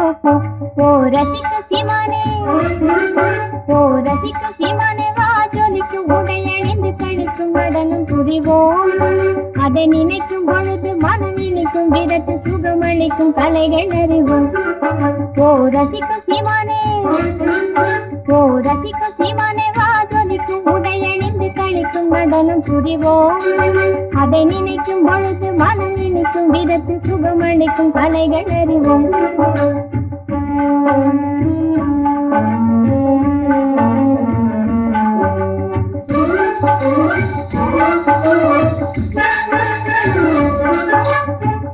ஓ ரசிக்க சீமானே, ஓ ரசிக்க சீமானே வா ஜொலிக்கும் உடை அணிந்து கழிக்கும் நடனம் புரிவோம். அதை நினைக்கும் பொழுது மனம் இனிக்கும் விதத்து சுகமளிக்கும் கலைகள் அறிவோம். ஓ ரசிக்க சீமானே, ஓ ரசிக்க சீமானே வா ஜொலிக்கும் உடை அணிந்து கழிக்கும் நடனம் புரிவோம். அதை நினைக்கும் பொழுது மனம் இனிக்கும் விதத்து சுகமளிக்கும் கலைகள் அறிவோம்.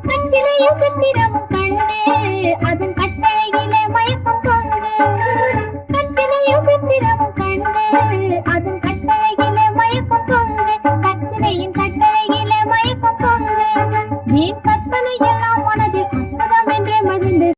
கட்டிலையும் சித்திரமும் கண்டு அதன் கட்டளையிலே மயக்கம் கொண்டு, கட்டிலையும் சித்திரமும் கண்டு அதன் கட்டளையிலே மயக்கம் கொண்டு, கட்டிலையும் கட்டளையிலே மயக்கம் கொண்டு, வீண் கற்பனை எல்லாம் மனதில் அற்புதம் என்றே மகிழ்ந்து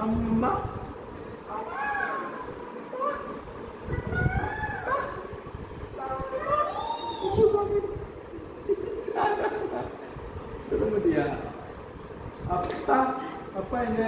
அம்மா சொல்ல முடியா? அப்பா அப்பா எங்க?